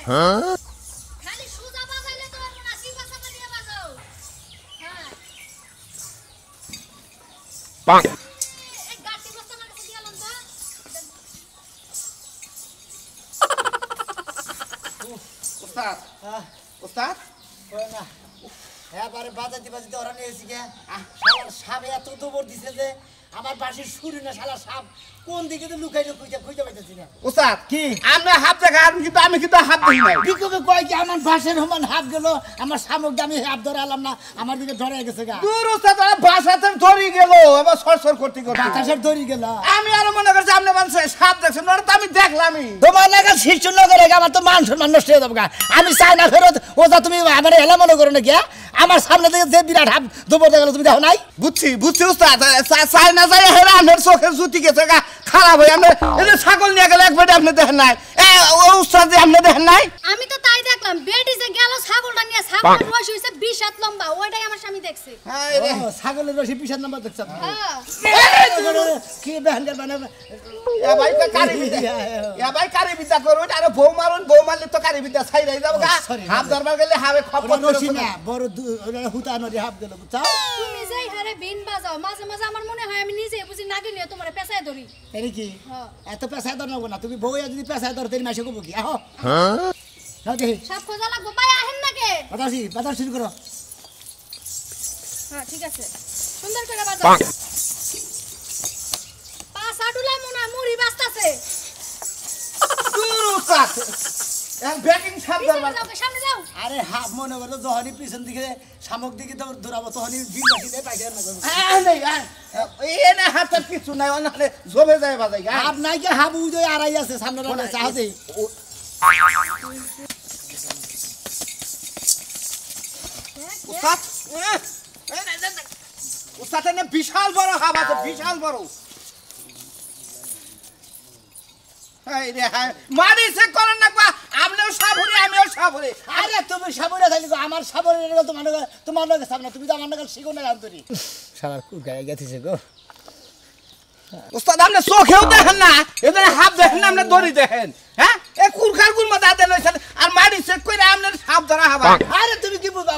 হ্যাঁ খালি সুজা বাজাইলে তো আর না সিবা সাবা দিয়ে বাজাও হ্যাঁ পাক এই গাটি বস্তা আমার কাছে দিয়ালাম তো ওস্তাদ ওস্তাদ কই না এবারে বাজাতে বাজাতে ওরা নিয়েছি কে শালার সাপ এত দবর দিছে যে আমার পাশে শুরু না শালার সাপ কোন দিকে তো লুকাইলো খুঁজে পাইতেছি না ওস্তাদ কি আমরা হাফ দেখা আমি কিন্তু হাফ দেখি নাই বিকবে কয় কি আমার পাশের সমান হাত গেল আমার সামক আমি হাত ধরে আলাম না আমার দিকে ধরে গেছে গা দূর ওস্তাদ বাসাতে ধরি গেল এবার সরসর করতে করতে বাতাসের ধরে গেল আমি আরো মনে করছি আপনি মানুষ সাপ দেখছেন ওটা তো আমি দেখলামই তোমার লাগা শীর্ষ নগরে আমার তো মান সম্মান নষ্ট হয়ে যাবে গা আমি চাই না ফেরত ওটা তুমি আমার হেলা মনে করো নাকি আমার সামনে থেকে যে বিরাট হাত দবর দেখা তুমি দেখো নাই বুঝছি ওস্তাদ চাই না যাই হেরা আমার চোখের জুতি গেছে গা খারাপ হয়ে আমরা এই যে ছাগল নিয়ে গেলে এক বেটে আপনি দেখেন নাই ওস্তাদ যে আপনি দেখেন নাই আমি তো তাই দেখলাম বেটি যে গেল ছাগলটা নিয়ে ছাগলের বয়স হইছে 20 হাত লম্বা ওইটাই আমার স্বামী দেখছে ছাগলের রশি পিছার নাম্বার দেখছ হ্যাঁ কি বেহানকার বানাবে ভাই ভাই কারি বিদ্যা করুন আর বউ মারলে তো কারি বিদ্যা ছাই রাই যাবো গা হাত দরবার গেলে হাবে খপর রশি না বড় হুতা নদী হাত গেল বুঝছাও তুমি যাই হারে বিন বাজাও মাঝে মাঝে আমার মনে হয় আমি নিজে বুঝি নাগি নিয়ে তোমারে পেছায় ধরি এই কি হ্যাঁ এত পেশায় ধর না তুমি বউ যদি পেশায় ধর তেরি মাসে কব কি আহো হ্যাঁ নাও দেখি সব খোঁজা লাগবো ভাই আহেন নাকে বাতাস শুরু করো হ্যাঁ ঠিক আছে সুন্দর করে বাজাও পাক পাঁচ আটুলা মনে মুড়ি বাস্তাছে ওস্তাদ ব্যাকিং সাপ দরবার সামনে যাও আরে হাফ মনে করো যখনই পিছন দিকে শামুক দিকে তো ধরাবো তখনই বিল বাসিতে পাইছে না এনে হাতের কিছু নাই অনালে জমে যায় বাজাই গা হাফ নাই কি হাফ উদয় আড়াই আছে সামনে রাখা চাহতে ওস্তাদ ওস্তাদ এনে বিশাল বড় হাব আছে বিশাল বড় মারি চেক করেন না আপনিও সাবুরি আমিও সাবুরি আরে তুমি সাবরে থাকি আমার সাবরের তোমার লগে সামনে তুমি তো আমার লগে শিখো না আন্তরি সারা গায়ে গেছে গো ওস্তাদ আপনি চোখেও দেখেন না এদের হাত দেখেন না আপনি দড়ি দেখেন হ্যাঁ এ কুরকার গুলমা দাঁতে লইছেন আর মারি চেক করে আপনার সাপ ধরা হবা আরে তুমি কি বুঝো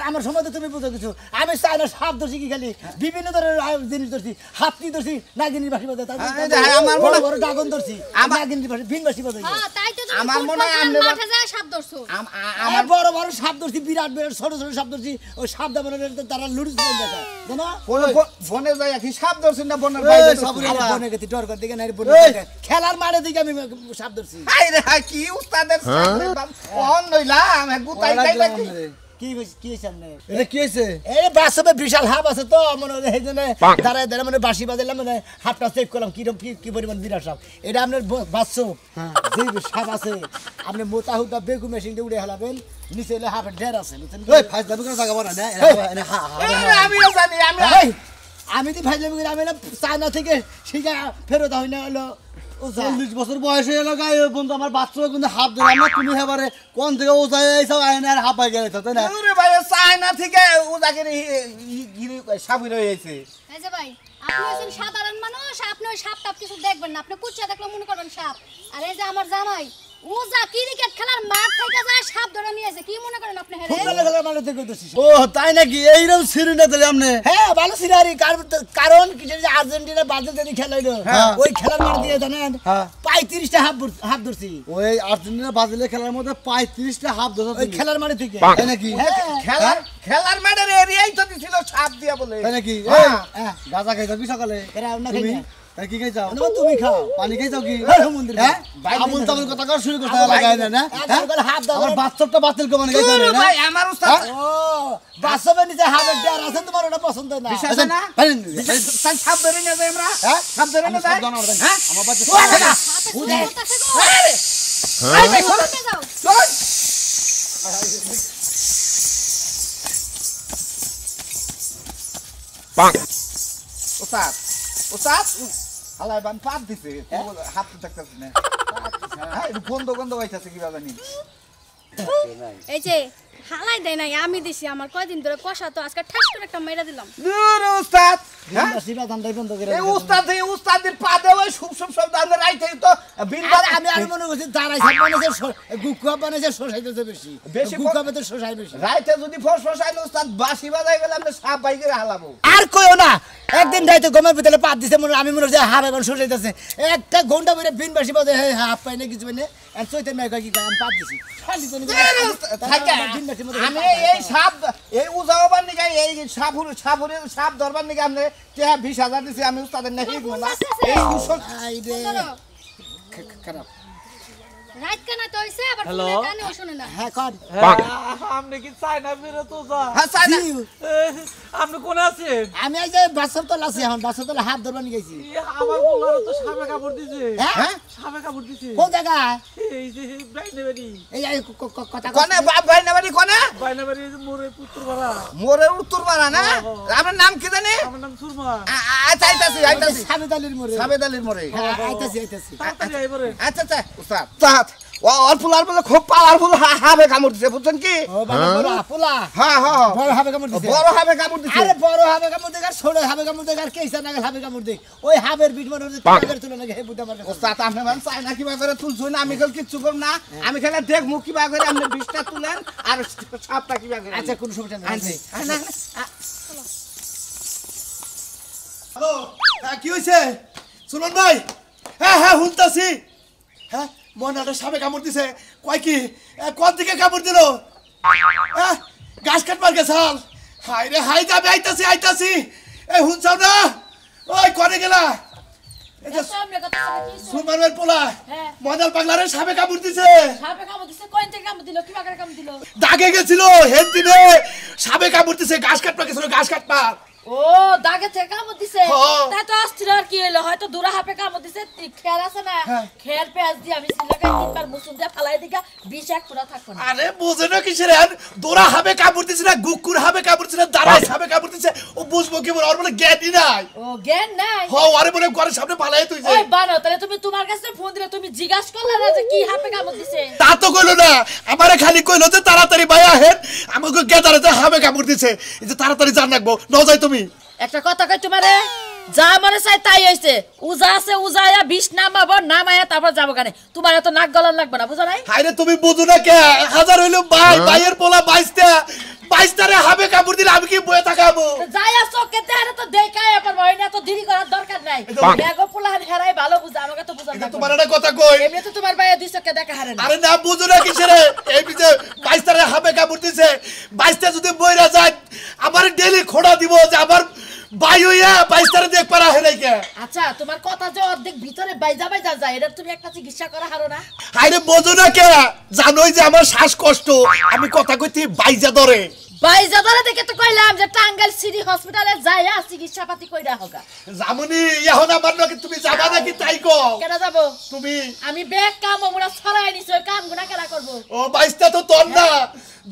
আমার সময় তো তুমি বুঝো কিছু আমি চাই না সাপ ধরছি কি খালি বিভিন্ন ধরনের জিনিস ধরছি হাতি ধরছি নাগিনীর বাসি বাজাই আমার বড় বড় ড্রাগন ধরছি নাগিনীর বাসি ভিন বাসি বাজাই হ্যাঁ তাই তো আমার মনে হয় আপনি মাঠে যায় সাপ ধরছো আমার বড় বড় সাপ ধরছি বিরাট বিরাট ছোট ছোট সাপ ধরছি ওই সাপ দাবনের তারা লুড়ুস দেখা জানো বনে যায় কি সাপ ধরছেন না বনের বাইরে বনে গেছি ডর করে দিকে না বনে খেলার মাঠে দিকে আমি সাপ ধরছি আরে হাই কি উস্তাদের সামনে কোন নইলাম গুতাই গাইলা কি হইছে সামনে এটা কি হইছে এই বাসবে বিশাল হাব আছে তো মনে হয় এইজন্য দাঁড়ায় দাঁড়ায় মানে বাঁশি বাজাইলাম মানে হাতটা চেক করলাম কি পরিমাণ বিরাট সাপ এটা আপনার বাচ্চা যে সাপ আছে আপনি মোটা হুদা বেগু মেশিন দিয়ে উড়ে হেলাবেন নিচে এলে হাফের ঢের আছে বুঝছেন ওই ফাইজ দাবি করে জায়গা বনা না আমিও জানি আমি তো ফাইজলামি করে আমি না চায়না থেকে শিখা ফেরত হয় না হলো 40 বছর বয়স হয়ে গেল গায়ে বন্ধু আমার বাচ্চারা কিন্তু হাফ ধরে আমরা তুমি এবারে কোন থেকে ও যায় এইসব আয়না আর হাফ হয়ে গেছে তাই না ওরে ভাই চায়না থেকে উজাগিরি গিরি সাবুর হয়েছে এই যে ভাই আপনি হচ্ছেন সাধারণ মানুষ আপনি ওই সাপ টাপ কিছু দেখবেন না আপনি কুচ্চা দেখলে মনে করবেন সাপ আর এই যে আমার জামাই ও যা ক্রিকেট খেলার মাঠ থেকে যায় সাপ ধরে নিয়ে আসে কি মনে করেন আপনি হেরে ফুটবল খেলার মাঠে থেকে দোষী ও তাই নাকি এইরকম সিরি না তাহলে আপনি হ্যাঁ ভালো সিনারি কারণ কি যে আর্জেন্টিনা ব্রাজিল যদি খেলাইলো ওই খেলার মাঠ দিয়ে জানেন 35টা হাফ ধরছি ওই আর্জেন্টিনা ব্রাজিলের খেলার মধ্যে 35টা হাফ ধরছে ওই খেলার মাঠে থেকে তাই নাকি খেলার মাঠের এরিয়াই তো দিছিল সাপ দিয়া বলে তাই নাকি গাজা খাইছো কি সকালে এরা না তুমি খাই কি খাইছো তুমি খাও পানি খাইছো কি মন্দির হ্যাঁ আমুল তামুল কথা কর শুরু করতে লাগায় না হাফ দাও আমার বাচ্চাটা বাতিল করে মানে খাইছো না ভাই আমার উস্তাদ ও বাসবে নিচে হাফের ডেয়ার আছে তোমার ওটা পছন্দ না বিশ্বাস না সাপ ধরে নিয়ে যাই আমরা হ্যাঁ সাপ ধরে নিয়ে যাই হ্যাঁ আমার বাচ্চা পাক উস্তাদ উস্তাদ হালাই বান পাপ দিছে হাত দেখতেছ না হ্যাঁ গন্ধ হইতাছে কি জানি এই যে হালাই দেয় নাই আমি দিছি আমার কয়দিন ধরে কষা তো আজকে ঠাস করে একটা মেরা দিলাম দূর উস্তাদ হ্যাঁ সিবা ধান্দাই বন্ধ করে এই উস্তাদের পাদে ওই শুভ দান রাইতে তো বিনবার আমি মনে করছি দাঁড়াই সাপ বানাইছে গুকুয়া বানাইছে শোষাইতেছে বেশি বেশি গুকুয়া তো শোষাই বেশি রাইতে যদি ফসফসাইল উস্তাদ বাঁশি বাজাই গেলে আমরা সাপ বাইকে হালাবো আর কইও না একদিন রাইতে গমের ভিতরে পাত দিছে মনে আমি মনে হচ্ছে হাফ এখন শোষাইতেছে একটা ঘন্টা পরে বিন বাসি বাজে হাফ পাই না কিছু পাই না আর চৈতেন মেয়ে কয় কি কয় আমি পাত দিছি খালি তো আমি এই সাপ এই উজাওবার নিকে এই সাপ ধরবার নিকে আপনি 20,000 দিছি আমি উস্তাদের নাকি না এই উসল খারাপ রাত কানা তো হইছে আবার হ্যালো? ফোনে কানেও শুনে না হ্যাঁ কর আপনি কি চায়না ফিরে তো যা হ্যাঁ চাই না আপনি কোন আছেন আমি এই যে বাসর তলা আছি এখন বাসর তলা হাত ধরবার নিয়ে গেছি আমার বলার তো সাপে কাপড় দিছে হ্যাঁ সাপে কাপড় দিছে কোন জায়গায় এই যে বাইনে বাড়ি এই কথা কোনে বাপ ভাই না বাড়ি কোনে বাইনে বাড়ি মোরে পুত্র বাড়া মোরে উত্তর পাড়া না আপনার নাম কি জানি আমার নাম সুরমা আচ্ছা আইতাছি সাবেদ আলীর মোড়ে সাবেদ আলীর মোরে আইতাছি তাড়াতাড়ি আইবারে আচ্ছা আচ্ছা উস্তাদ অল্পুলার বলে খুব পাওয়ারফুল হাবে কামড় দিছে বুঝছেন কি ও বাবা পোলা হ্যাঁ হ্যাঁ বড় হাবে কামড় দিছে বড় হাবে কামড় দিছে আরে বড় হাবে কামড় দেখ আর ছোট হাবে কামড় দেখ আর কেইসা নাগাল হাবে কামড় দেখ ওই হাবের বিট মনে হচ্ছে টাকার তুলে নাকি হে বুদ্ধা মার ওস্তাদ আপনি মান চাই না কিবা করে তুলছুন আমি খালি কিচ্ছু করব না আমি খালি দেখমু কিবা করে আপনি 20টা তুলেন আর সাপটা কিবা করে আচ্ছা কোন সমস্যা নাই আনছি হ্যালো কি হইছে সুমন ভাই হ্যাঁ শুনতাছি হ্যাঁ মনাটা সাপে কামড় দিছে কয় কি কোন দিকে কামড় দিল হ্যাঁ গাছ কাটবার গেছাল হাই রে হাই যাবে আইতাছি এই শুনছাও না ওই কোনে গেলা এটা সামনে কথা কি সুমনের পোলা হ্যাঁ। মনাল পাগলারে সাপে কামড় দিছে সাপে কামড় দিছে কোন থেকে কামড় দিল কি বাগারে কামড় দিল দাগে গেছিল হেন দিনে সাপে কামড় দিছে গাছ কাটবার গেছিল গাছ কাটবার ও দাগে থেকে কামড় দিছে হ্যাঁ। তা তো অস্থির আর কি হলো হয়তো দূরা হাপে কামড় দিছে খের আছে না হ্যাঁ। খের পেঁয়াজ দিয়ে আমি সিলাকাই তিনবার মুসুম দিয়ে ফালাই দিগা বিষ এক পুরা থাকবো না আরে বোঝে না কিসের হ্যান দোরা হাবে কামড় দিছে না গুকুর হাবে কামড় দিছে না দাঁড়াই হাবে কামড় দিছে ও বুঝবো কি বলে ওর বলে জ্ঞানই নাই ও জ্ঞান নাই আরে বলে ঘরের সামনে পালাই তুই যে ওই বানো তাহলে তুমি তোমার কাছে ফোন দিলে তুমি জিজ্ঞাসা করলে না যে কি হাপে কামড় দিছে তা তো কইলো না আমারে খালি কইলো যে তাড়াতাড়ি ভাইয়া হেন আমাকে গেদারে হাবে কামড় দিছে এই যে তাড়াতাড়ি জান রাখবো ন যাই তুমি একটা কথা কই তোমারে যা মনে চাই তাই হইছে উজা আছে উজায়া বিষ নামাবো নামায়া তারপর যাবো কানে তোমার এত নাক গলান লাগবে না বুঝো নাই হাইরে তুমি বুঝো না কে হাজার হইলো ভাইয়ের পোলা 22টারে হাবে কামড় দিলে আমি কি বয়ে থাকাবো যায়া চোখে দেখারে তো দেখায় এবার হয় না তো দেরি করার দরকার নাই বেগো পোলাহান হেরাই ভালো বুঝা আমাকে তো বুঝা এটা তোমার একটা কথা কই এমনি তো তোমার ভাইয়া দুই চোখে দেখা হারে না আরে না বুঝো না কিসের এই যে 22টারে হাবে কামড় দিছে 22টা যদি বইরা যায় আমার ডেলি খোড়া দিব যে আমার বাই হইয়া 22টারে দেখ পারা হে নাই কে আচ্ছা তোমার কথা যে অর্ধেক ভিতরে বাইজা যায় এটা তুমি একটা চিকিৎসা করা হারো না হাইরে বোঝো না কে জানোই যে আমার শ্বাসকষ্ট আমি কথা কইতে বাইজা ধরে বাইজা ধরে দেখে তো কইলাম যে টাঙ্গাইল সিটি হসপিটালে যাইয়া চিকিৎসা পাতি কইরা হোগা জামুনি এখন আমার নাকি তুমি যাবা নাকি তাই কও কেন যাবো তুমি আমি ব্যাগ কাম ওমরা ছড়াই নিছি ওই কাম গুনা কেলা করব ও 22টা তো তোর না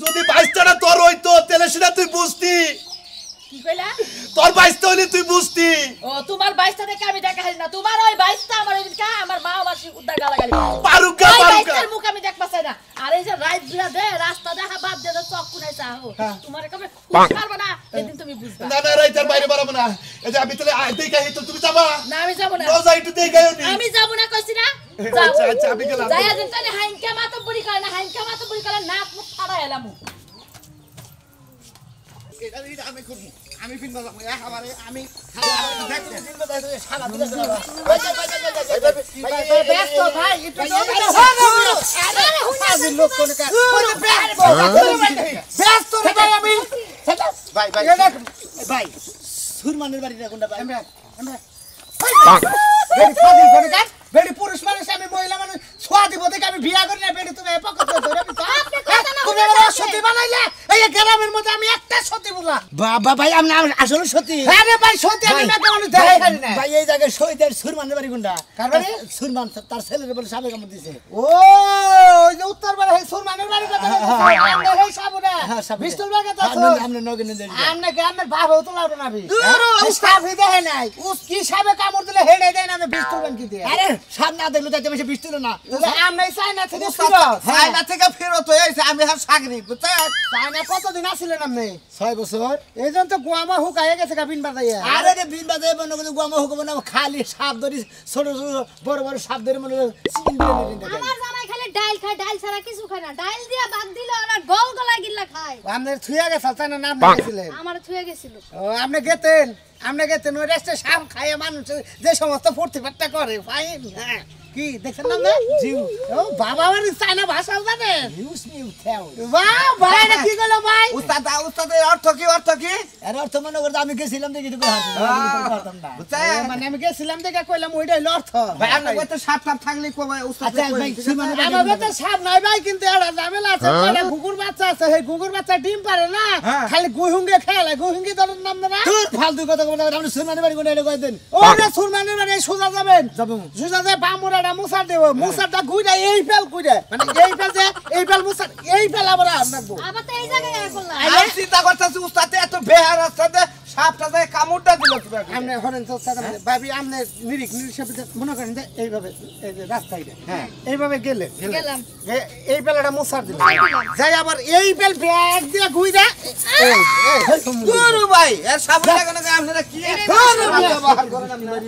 যদি 22টা তোর হইতো তাহলে সেটা তুই বুঝতি কি কইলা তোর 22টা হইলে তুই বুঝতি ও তোমার 22টা দেখে আমি দেখা হারি না তোমার ওই 22টা আমার ওই কা আমার মা আমার উদ্দা গালাগালি পারুকা ওই পারুকা 22টার মুখ আমি দেখবা চাই না আর এই যে রাত দিয়া দে রাস্তা দেখা বাদ দে চক কুনাই চাও তোমার কবে পারবা না এদিন তুমি বুঝবা না না রাইতার বাইরে বাড়াবো না এই যে আমি তাহলে দেখাই তো তুমি যাবা না আমি যাব না রোজা একটু দেখাইও নি আমি যাব না কইছি না আচ্ছা আচ্ছা আমি গেলাম যাইয়া দিন তাহলে হাইনকা মাতো বুড়ি করে না হাইনকা মাতো বুড়ি করে নাক মুখ ফাড়া এলাম আমি ফিল্ম আমারে আমি ব্যস্ত ভাই একটু ব্যস্ত রে ভাই আমি ভাই ভাই ভাই সুরমানের বাড়িটা কোনটা ভাই বেড়ি ফাদিল করে কাট বেড়ি পুরুষ মানুষ আমি মহিলা মানুষ ছোয়া দিব দেখে আমি বিয়া করি না বেড়ি তুমি পকেট ধরে আমি তুমি আমার সতী বানাইলে এই গ্রামের মধ্যে আমি একটা সতী বলা বাবা ভাই আমি আসলে সত্যি হ্যাঁ রে ভাই সতী আমি মেয়ে মানুষ দেখাই পারি না ভাই এই জায়গায় শহীদের সুরমানের বাড়ি কোনটা কার বাড়ি? সুরমান তার ছেলের বলে সাবে কামড় দিছে ও ওই যে উত্তর বাড়ি এই সুরমানের বাড়িটা তো আমরা এই সাবুরা বিস্তুল বাগে তো আমরা নগেন দেই আমরা গ্রামের বাপ হতো না না ভি সাবি দেয় নাই উস কি সাবে কামড় দিলে হেডে দেয় না আমি বিস্তুল বান কি দিয়ে আরে সামনে দেখলো তাইতে বেশি বৃষ্টি না আমরা চাইনা থেকে চায়না থেকে ফেরত হয়ে আইছে আমি আর সাগরি বুঝছেন চাইনা কতদিন আছিলেন আপনি 6 বছর এই জন্য তো গুয়ামা হুকায়ে গেছে বিন বাজাইয়া আরে রে বিন বাজাই মনে করে গুয়ামা হুকাবো না খালি সাপ ধরি ছোট ছোট বড় বড় সাপ ধরে মনে আমার জামাই খালি ডাইল খায় ডাইল ছাড়া কিছু খায় না ডাইল দিয়া ভাত দিলে ওরা গল গলা গিল্লা খায় আপনার থুয়া গেছে চাইনা নাম দিয়েছিলেন আমার থুয়ে গেছিল ও আপনি গেতেন ওই রেস্টে সাপ খাইয়ে মানুষ যে সমস্ত ফুর্তি ফাট্টা করে ফাইন হ্যাঁ কি দেখছেন না জিউ ও বাবা আমার চাইনা ভাষাও জানে ইউজ মি উঠাও বাহ ভাই এটা কি গেল ভাই উস্তাদের অর্থ কি এর অর্থ মনে করতে আমি গেছিলাম দেখি তো হাঁটতাম না মানে আমি গেছিলাম দেখে কইলাম ওইটা হলো অর্থ ভাই আপনার তো সাপ টাপ থাকলে কই উস্তাদ আমাদের তো সাপ নাই ভাই কিন্তু এটা ঝামেলা আছে একটা কুকুর বাচ্চা আছে সেই কুকুর বাচ্চা ডিম পারে না খালি গুহুঙ্গে খেলে গুহুঙ্গি ধরার নাম না তোর ফালতু কথা বলে আপনি সুরমানের বাড়ি কোনে কই দেন ওরে সুরমানের বাড়ি সোজা যাবেন সোজা যায় বামুরাটা মুসা দেব মুসাটা ঘুরে এই ফেল কইরে মানে এই ফেল মুসা এই ফেল আমরা আনবো আবার তো এই জায়গায় করলাম আমি চিন্তা করতেছি উস্তাদ এত বেহার আছে সাপটা যায় কামড়টা দিল আপনি হরেন তো ভাবি আপনি নিরিক মনে করেন যে এইভাবে এই যে রাস্তায় হ্যাঁ এইভাবে গেলেন এই বেলাটা মুসার দিল যাই আবার এই বেল ব্যাগ দিয়ে ঘুরে গুরু ভাই এর সামনে লাগানো আপনারা কি ব্যবহার করেন আপনারা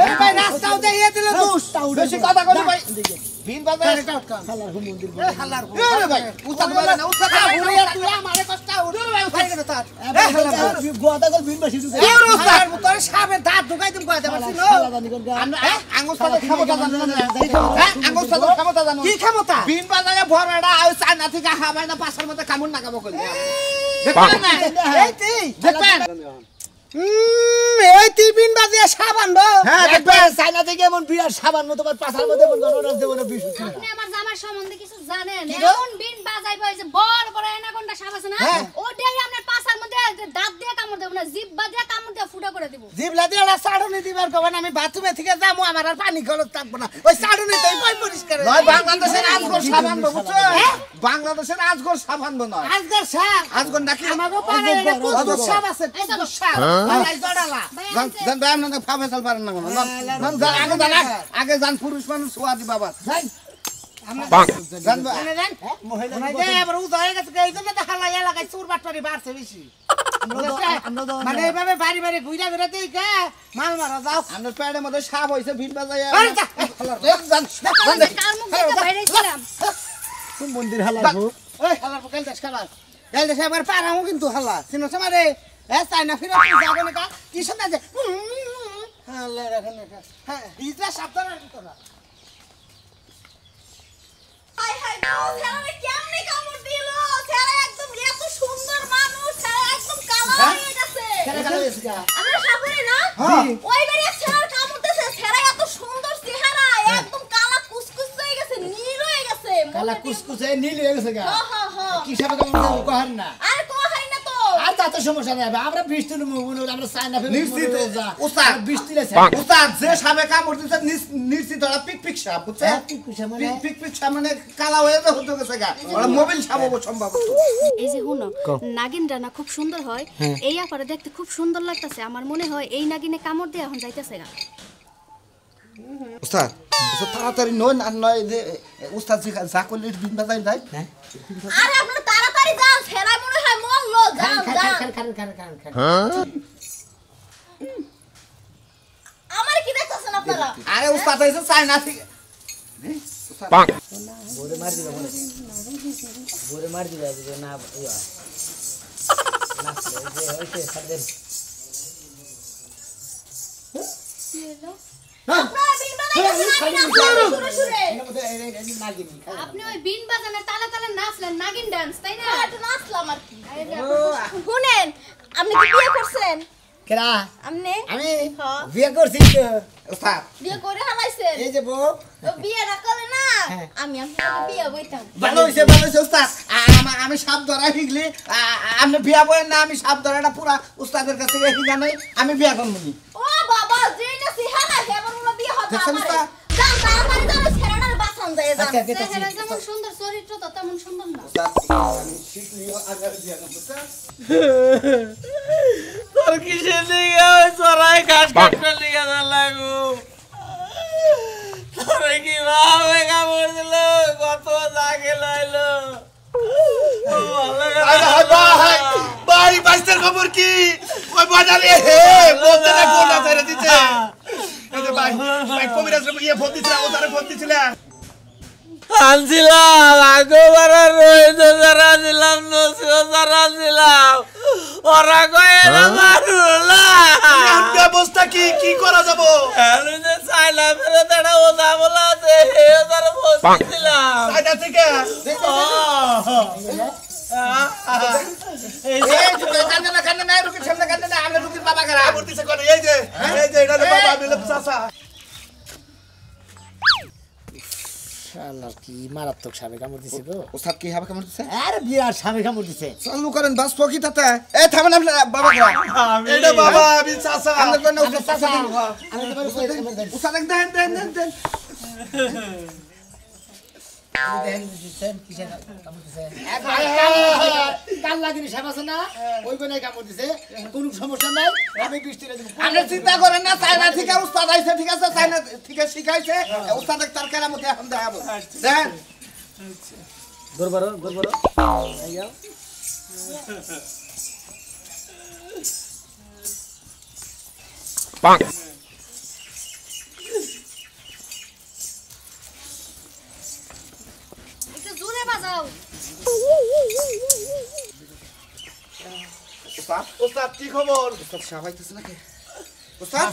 এই ভাই রাস্তাও দেইয়ে দিল দোষ বেশি কথা করি ভাই বিন বাজার খালার মন্দির বলে হালার গুরু ভাই উস্তাদ বলে না উস্তাদ ঘুরে তুই আমারে কষ্ট উড়ে ভাই উঠাই গেল তার গোয়াদা গল বিন বাসি ঢুকে গুরু উস্তাদ তোর সাপের দাঁত ঢুকাই তুমি কইতে পারছিস আমরা আঙ্গুস্তাদের ক্ষমতা জানো না আঙ্গুস্তাদের ক্ষমতা জানো কি ক্ষমতা বিন বাজারে ভরাটা আর চায়না থেকে হাবাই না পাশের মধ্যে কামড় নাগাবো কইলে দেখবেন না এই তুই দেখবেন এই তুই বিন বাজিয়ে সাবান বো হ্যাঁ দেখবেন চাইনা থেকে এমন বিরাট সাবান মতো পাশার মধ্যে এমন গণরাজ দেব না বিশ আপনি আমার জামার সম্বন্ধে কিছু জানেন এমন বিন বাজাইবো এই যে বড় বড় এনাকোন্ডা সাপ আছে না ওটাই আপনার পাছার মধ্যে দাঁত দিয়ে কামড় দেব না জিভ বাজিয়ে কামড় দিয়ে ফুটা করে দেব জিবলা দিয়ে ওরা সাড়ুনি দিবার কবেন আমি বাথরুমে থেকে যাবো আমার আর পানি খরচ থাকবো না ওই সাড়ুনিতেই পাই পরিষ্কার নয় বাংলাদেশের আজগর সাবান বুঝছো বাংলাদেশের আজগর সাবান নয় আজকাল সাপ আজগর নাকি আমাগো পারে এটা কত সাপ আছে কত সাপ আলাই জড়ালা জান ভাই আপনি ফাবে চল পারেন না আগে জান পুরুষ মানুষ সোয়াদি বাবা যাই জান ভাই মহিলা এবার উদয় গেছে এই জন্য তো হালাই এলাকায় চোর বাটপারি বাড়ছে বেশি মানে এইভাবে বাড়ি বাড়ি ঘুরা ঘুরা দেই কে মাল মারা যাও আপনার প্যাডের মধ্যে সাপ হইছে ভিড় বাজায় কার মুখ থেকে বাইরে ছিলাম কোন মন্দির হালাবো এই হালাবো কাল দেশ খাবার কাল দেশ আবার পারামো কিন্তু হালা চিনো সমারে এ চাইনা ফিরে যাবে না কি শোনা যে হালা রাখেন না হ্যাঁ ইজরা সাবধান তোরা হাই হাই ছেলে কেমনে কামড় দিল ছেলে একদম এত সুন্দর মানুষ ছেলে একদম কালো হয়ে গেছে কেন কালো হয়েছে আমরা সাবরে না ওই বাড়ি ছেলের কামড় দিছে ছেলে এত সুন্দর চেহারা একদম কালা কুসকুস হয়ে গেছে নীল হয়ে গেছে কালা কুসকুসে নীল হয়ে গেছে গা হ্যাঁ কি সাবে কামড় কহার না আর কো হয় না তো আর তাতে সমস্যা নাই আমরা বৃষ্টির মুগুনো আমরা চাইনা ফেলে নিশ্চিত যা উস্তাদ বৃষ্টি লেছে উস্তাদ যে সাবে কামড় দিছে নিশ্চিত ওরা পিক পিক সাপ বুঝছে মানে পিক পিক সাপ মানে কালা হয়ে যে হতে গেছে গা ওরা মোবাইল সাপ হবো সম্ভব এই যে হুনো নাগিনটা না খুব সুন্দর হয় এই আপারে দেখতে খুব সুন্দর লাগতেছে আমার মনে হয় এই নাগিনে কামড় দিয়ে এখন যাইতেছে গা উস্তাদ তাড়াতাড়ি নয় আর নয় যে উস্তাদ যা করলে বিন বাজায় যায় আরে আপনারা তাড়াতাড়ি যান ছেলে মনে হয় মরলো যান যান আমার কি দেখতেছেন আপনারা আরে উস্তাদ এসে চায়না থেকে बोरे मार दिया जो ना हुआ ना जे होइते सदर আপনারা বিন বাজাইছেন আমি শুনে আপনি ওই বিন বাজানের তালে তালে নাচলেন নাগিন ডান্স তাই না এটা নাচলাম আর কি শুনেন আপনি কি বিয়ে করছেন কেরা আপনি আমি হ্যাঁ বিয়ে করছি তো উস্তাদ বিয়ে করে হালাইছেন এই যে বউ তো বিয়ে না করলে না আমি আপনাকে বিয়ে বইতাম ভালো হইছে উস্তাদ আমি সাপ ধরা শিখলি আপনি বিয়া বলেন না আমি সাপ ধরাটা পুরা উস্তাদের কাছে শিখা নাই আমি বিয়া করবো ও বাবা যেটা সিহানা হেমন না বিয়ে হতো দেখছেন আমার উস্তাদ? যান তাড়াতাড়ি যান ছেলেটার বাসন যায় যান আচ্ছা চেহারা যেমন সুন্দর চরিত্র তো তেমন সুন্দর না তোর কিসের লিগা ওই চড়াই ঘাস কাটতে লিগা না লাগু তোর তোরে কি ভাবে কামড় দিল কত জাগে লইলো ভাই বাইস্তার খবর কি ওই বাজারে হে বলতে না কোন আছে দিতে এই যে ভাই ভাই কবিরাজ ইয়ে ফোন দিছিল ও তারে ফোন দিছিল আনছিলাম আগেবার রোহিত যারা ছিলাম নসিও যারা ছিলাম ওরা কয়ে না মারুলা ব্যবস্থা কি কি করা যাব আমি যে চাইলা ফেরত একটা ওদা বলা আছে হে যারা বসছিলাম সাইডা থেকে এই কান্দে না রুকির সামনে কান্দে না আমরা রুকির বাবা করা খবর দিছে কোন এই যে এটা বাবা মিলে চাচা শালার কি মারাত্মক সাপে কামড় দিছে গো ওস্তাদ কি হবে কেমন দিছে আরে বিরাট সাপে কামড় দিছে চালু করেন বাস পকি তাতে এ থামেন আপনি বাবা করা এটা বাবা আমি চাচা আমরা কোন ওস্তাদ চাচা আমি তোমার ওস্তাদ দেন দেন দেন দেন কাল লাগিনি সাপ আছে না ওই কোনে কামড় দিছে কোনো সমস্যা নাই আমি বৃষ্টিরে আপনি চিন্তা করেন না চাইনা থেকে উস্তাদ আইছে ঠিক আছে চাইনা থেকে শিখাইছে উস্তাদ তার কেরামতি এখন দেখাবো দেন গরবর এই যাও একটু জোরে বাজাও উস্তাদ ওস্তাদ কি খবর উস্তাদ সাবাইতেছে নাকি উস্তাদ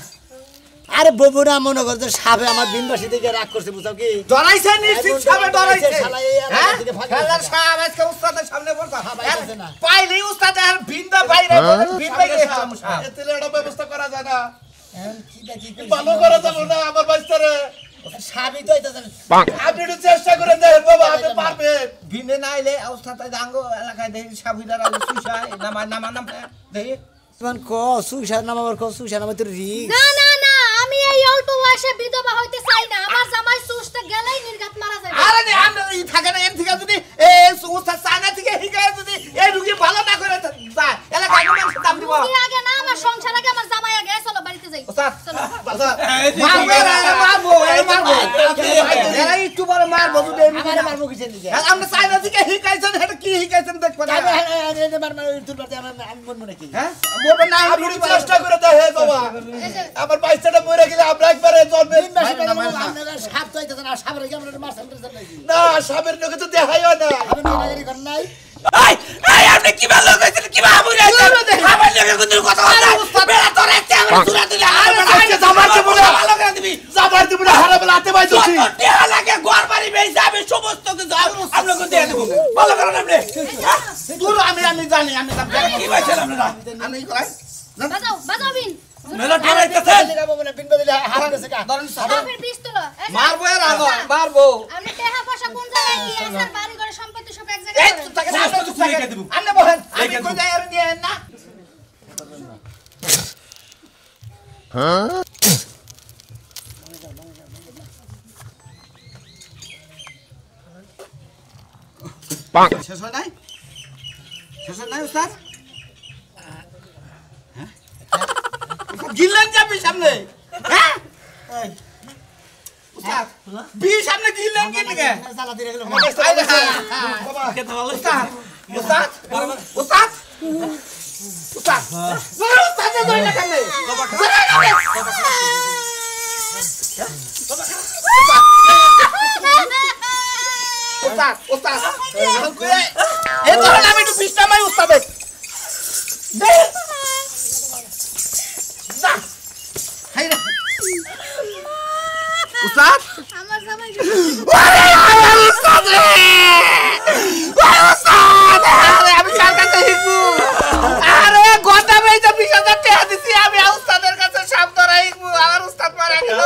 আরে ববুরা মনে কর যে সাপে আমার দিনবাসী থেকে রাগ করছে বুঝাও কি ডরাইছে নিশ্চিত সাবে ডরাইছে শালা এই আমার হ্যাঁ দিকে ফাঁকি খেলার দিছে। সাব আজকে উস্তাদের সামনে বলতা পাইতেছে না। পাইলেই উস্তাদ আর ভিন্দা বাইরে ভিন বাইরে এতে একটা ব্যবস্থা করা যায় না এখন কি দেখি ভালো করা যাব না আমার বাইস্তারে সাপই তো এটা আপনি একটু চেষ্টা করে দেখেন বাবা আপনি পারবেন ভিনে নাইলে উস্তাদ আঙ্গো এলাকায় দেখি সাবিদার আর সুইসাই নামা নামা নাম দেখি তোমার ক সুইসার নাম আবার ক সুইসার নাম তো রিক না না না আমি এই অল্প বয়সে বিধবা হইতে চাই না আমার জামাই সুস্থ গেলেই নির্ঘাত মারা যাবে আরে নে আমরা এই থাকে না এর থেকে যদি এ উস্তাদ চায়না থেকে হিকায় যদি এই রুগী ভালো না করে যায় এলাকায় মানুষ দাম দিব তুমি আগে না আমার সংসার আগে আমার জামাই আগে চলো বাড়িতে যাই উস্তাদ চলো বাবা মারবো এরা একটু বড় মারবো যদি আমার মারবো কিসের দিকে আমরা চায়না থেকে হিকাইছেন এটা কি হিকাইছেন দেখবো না আমি মন মনে কি হ্যাঁ বলবে না আপনি একটু চেষ্টা করে দেখেন বাবা আমার বাইস্তাটা মরে গেলে আমরা একবারে জন্মে সাপ তো আইতাছে না সাপের কি আমরা মাছ আমরা নাকি না সাবের লোকে তো দেখাইও না আমি নাগারি কর নাই এই এই আপনি কি ভালো কইছেন কি ভাবু রে আমার লগে কোন কথা বলতা বেলা তোর একটা আমার সুরা দিলে আর আজকে জামাইতে বলে ভালো করে দিবি জামাই দিব না হারা বেলা হাতে বাইছি টিয়া লাগে ঘর বাড়ি বেইছে আমি সমস্ত কিছু আপনাকে দিয়ে দেব ভালো করে আপনি দূর আমি জানি আমি কি বলছেন আপনারা আমি কই বাজাও বাজাও বিন মেলা টিয়াইতেছেন দিলাম বলে বিন বদলে হারা গেছে কা ধরেন সাপের বিষ তুলো মারবো এর আগে মারবো আপনি টাকা পয়সা কোন জায়গায় কি আছে বাড়ি ঘরে সম্পত্তি সব এক এই জায়গায় তো তাকে আপনি বলেন আমি কই যাই আর নিয়ে না শেষ হয় নাই শেষ হয় নাই উস্তাদ গিললেন যাবি সামনে হ্যাঁ উস্তাদ বি সামনে গিললেন কি নাকি জ্বালা দিয়ে গেল বাবা উস্তাদ উস্তাদ উস্তাদ উস্তাদ উস্তাদ ধরে না কেন উস্তাদ উস্তাদ এ ধরেন আমি একটু বিছনা মাই উস্তাদের দে দা হাই রে উস্তাদ আমার জামাই আরে উস্তাদ রে উস্তাদ আরে আমি কার কাছে হিকু আরে গোটা বেইটা 20000 টাকা দিছি আমি উস্তাদের কাছে সাপ ধরা হিকু আমার উস্তাদ মারা গেল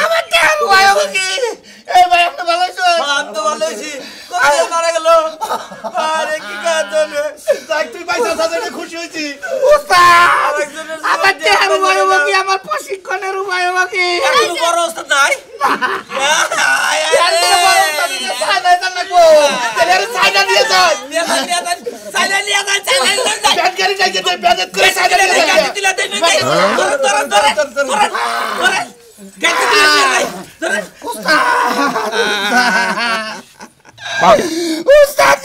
আমার টাকা ভাই কি এই ভাই আপনি ভালো আছেন আমি তো ভালো আছি কোথায় মারা গেল আরে কি কাজ হলো যাক তুই পয়সা সাজাতে খুশি হইছি উস্তাদ আমার টাকা ভাই কি আমার প্রশিক্ষণের উপায় কি কোনো বড় অবস্থা নাই সাইডা দিয়ে যাও সাইলেন্ট ব্যাট গাড়ি যাইতে দে ব্যাট করে সাইডা দিয়ে যাও উস্তাদ উস্তাদ